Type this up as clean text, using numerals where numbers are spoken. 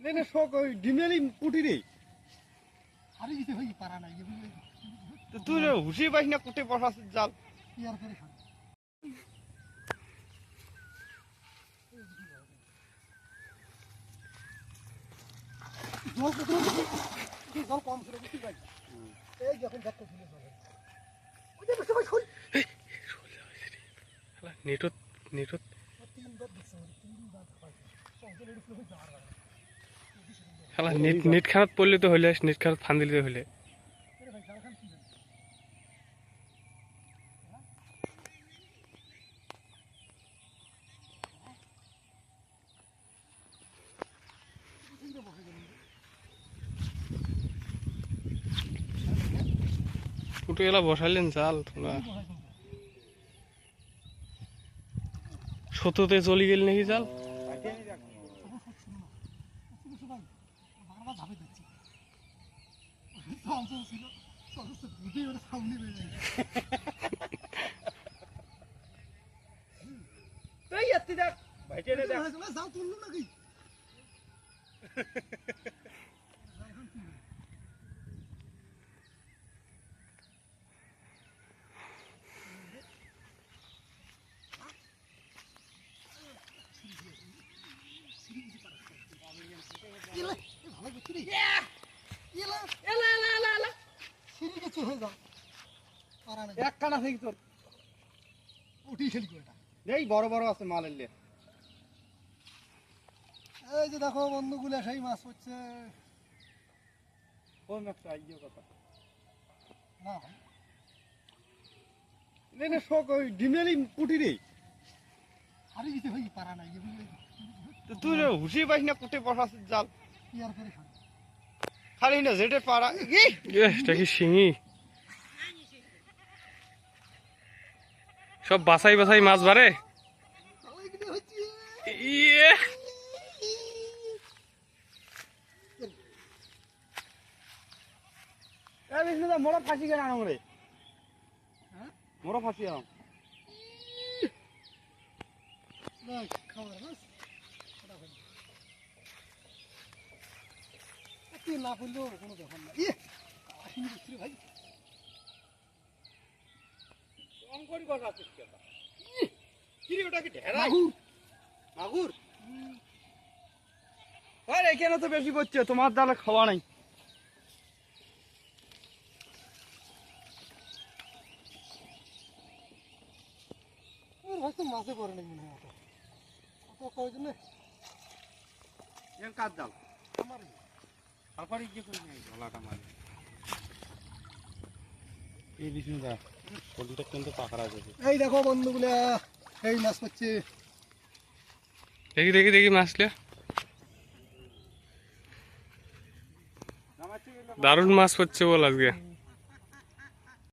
নেনে শোক ওই ডিমেলি পুটি রে আরে কিছু হই পারা নাই তো তুই হুশি পাইস না কুটে বসাস জাল ইয়ার করে খাবে জল কত জল কম ছিল বুঝতে পারি এই যখন দেখতে ছিল জল ওই যে সবাই শুন নেটত নেটত তিনবার দেখছে তিনবার পাইছে সঙ্গে লেডি ফ্লো যাওয়ার লাগে শালা নেট খানাত পড়লে তো হইলে নেট খানাত ফান দিলে হইলে আরে ভাই জালখান কি জানি ফুটো এলা বসাইলেন জাল তোমরা সততে চলি গেল নাকি জাল বারবার ধাপে দিচ্ছি অঞ্চল ছিল সদস্য বুঝে ওরা সামনে বেড়ে যায় তাই যাচ্ছি দেখ ভাইটে নে দেখ যাও তুললো নাকি ভালো করছি রে এলা এলা এলা এলা এলা সিঁড়ি গেছে হয়ে যাও পারা নাই এক কানা থেকে তোর উঠি খেলি করে এটা এই বড় বড় আছে মাল এলে এই যে দেখো বন্ধুগুলো সেই মাছ হচ্ছে কোন মাছটা আইও কথা না ভাই নেনে শোক ওই ডিমেলি পুটি রে আরে কিছু হই পারা নাই তো তুই হুশি পাইস না কুটে বসাস জাল ইয়ার করে খাবে খালি না যেটে পারা কি এটা কি শিঙি সব বাছাই বাছাই মাছ বাড়ে ওইগুলো হচ্ছে ইয়ে এ বিষ্ণু দা মোরা ফাঁসি কেন আনো রে হ্যাঁ মোরা ফাঁসি আনো না খাবার মাছ ওটা হয় তুই না করলেও কোনো ব্যাপার না ইয়ে আসিনি বুঝছি ভাই অঙ্করি কথা আছে কথা কি রে ওটা কি ঢেরা মাগুর মাগুর আরে এখানে তো বেশি করছে তোমার জালে খাওয়া নাই ওর হয়তো মাছে পড়ে নাই মনে হয় অত অত কয়জনে এর কাজ জাল আমার তারপরে গিয়ে করে নাই গলাটা মারি এই বিষ্ণু দা শরীরটা কিন্তু পাকড়া যাবে এই দেখো বন্ধুগুলা এই মাছ পাচ্ছে দেখি দেখি দেখি মাছটা দারুণ মাছ পড়ছে বল আজকে